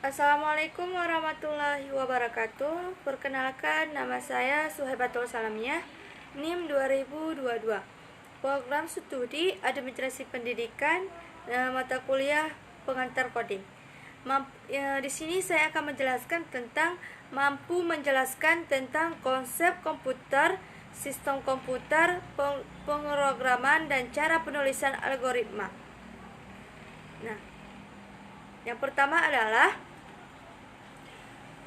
Assalamualaikum warahmatullahi wabarakatuh. Perkenalkan, nama saya Suhaibatul Salamiah, NIM 2022. Program studi Administrasi Pendidikan, mata kuliah pengantar coding. Di sini saya akan menjelaskan tentang konsep komputer, sistem komputer, pemrograman, dan cara penulisan algoritma. Nah, yang pertama adalah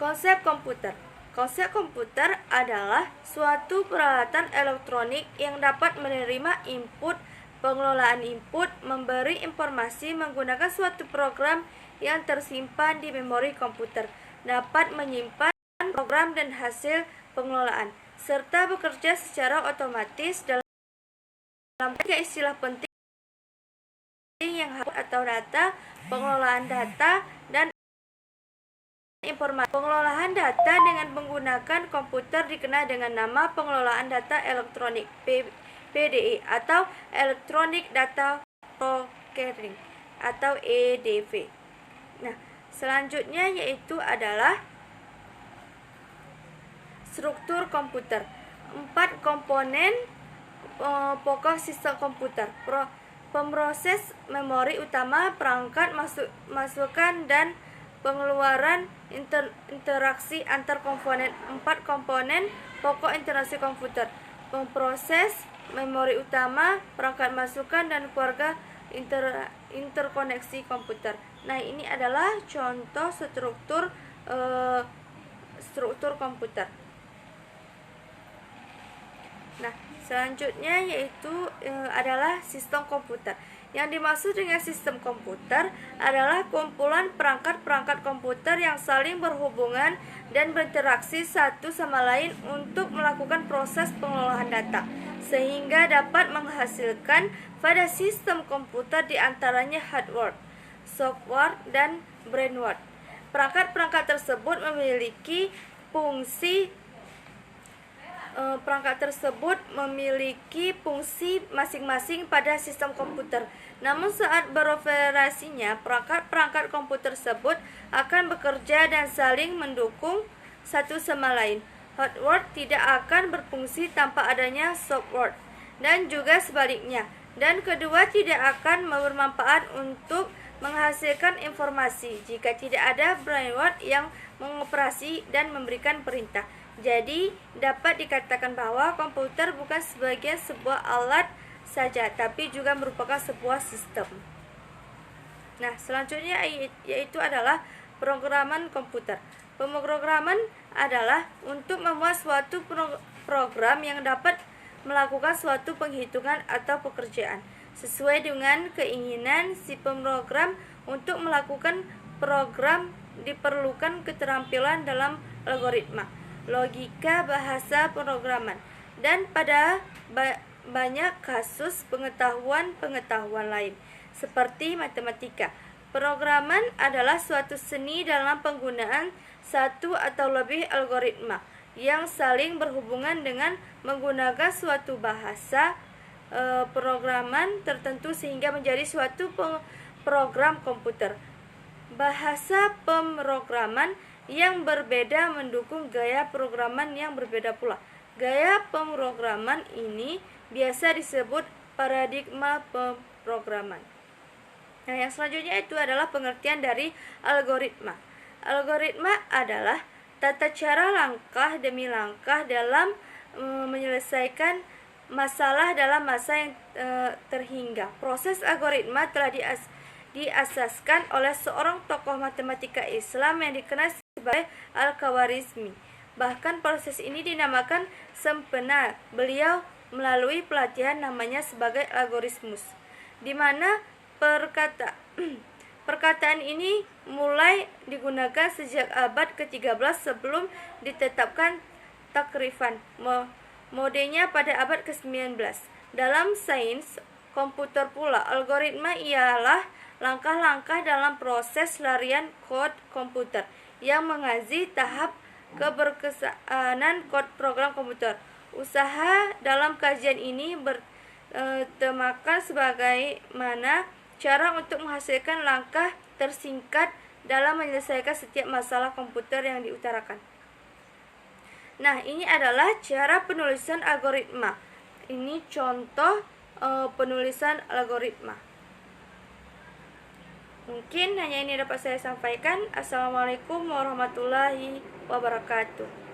konsep komputer. Konsep komputer adalah suatu peralatan elektronik yang dapat menerima input, pengelolaan input, memberi informasi menggunakan suatu program yang tersimpan di memori komputer, dapat menyimpan program dan hasil pengelolaan, serta bekerja secara otomatis dalam tiga istilah penting yang harus atau data, pengelolaan data, dan informasi. Pengelolaan data dengan menggunakan komputer dikenal dengan nama pengelolaan data elektronik (PDE) atau Electronic Data Processing atau EDP. Nah, selanjutnya yaitu adalah struktur komputer. 4 komponen pokok sistem komputer: pemroses, memori utama, perangkat, masukan, dan pengeluaran, interaksi antar komponen. 4 komponen pokok interaksi komputer: pemroses, memori utama, perangkat masukan, dan keluarga interkoneksi komputer. Nah, ini adalah contoh struktur komputer. Nah, selanjutnya yaitu adalah sistem komputer. Yang dimaksud dengan sistem komputer adalah kumpulan perangkat-perangkat komputer yang saling berhubungan dan berinteraksi satu sama lain untuk melakukan proses pengelolaan data, sehingga dapat menghasilkan pada sistem komputer diantaranya hardware, software, dan brainware. Perangkat-perangkat tersebut memiliki fungsi masing-masing pada sistem komputer. Namun saat beroperasinya, perangkat-perangkat komputer tersebut akan bekerja dan saling mendukung satu sama lain. Hardware tidak akan berfungsi tanpa adanya software, dan juga sebaliknya. Dan kedua tidak akan bermanfaat untuk menghasilkan informasi jika tidak ada brainware yang mengoperasi dan memberikan perintah. Jadi, dapat dikatakan bahwa komputer bukan sebagai sebuah alat saja, tapi juga merupakan sebuah sistem. Nah, selanjutnya yaitu adalah pemrograman komputer. Pemrograman adalah untuk membuat suatu program yang dapat melakukan suatu penghitungan atau pekerjaan sesuai dengan keinginan si pemrogram. Untuk melakukan program diperlukan keterampilan dalam algoritma, logika, bahasa pemrograman, dan pada banyak kasus pengetahuan lain seperti matematika. Pemrograman adalah suatu seni dalam penggunaan satu atau lebih algoritma yang saling berhubungan dengan menggunakan suatu bahasa pemrograman tertentu sehingga menjadi suatu program komputer. Bahasa pemrograman yang berbeda mendukung gaya pemrograman yang berbeda pula. Gaya pemrograman ini biasa disebut paradigma pemrograman. Nah, yang selanjutnya itu adalah pengertian dari algoritma. Algoritma adalah tata cara langkah demi langkah dalam menyelesaikan masalah dalam masa yang terhingga. Proses algoritma telah diasaskan oleh seorang tokoh matematika Islam yang dikenal sebagai Al-Khwarizmi. Bahkan proses ini dinamakan sempena. Beliau melalui pelatihan namanya sebagai algoritmus, di mana perkataan ini mulai digunakan sejak abad ke-13 sebelum ditetapkan takrifan modenya pada abad ke-19. Dalam sains komputer pula, algoritma ialah langkah-langkah dalam proses larian kode komputer yang mengaji tahap keberkesanan kode program komputer. Usaha dalam kajian ini bertemakan sebagaimana cara untuk menghasilkan langkah tersingkat dalam menyelesaikan setiap masalah komputer yang diutarakan. Nah, ini adalah cara penulisan algoritma. Ini contoh penulisan algoritma. Mungkin hanya ini dapat saya sampaikan. Assalamualaikum warahmatullahi wabarakatuh.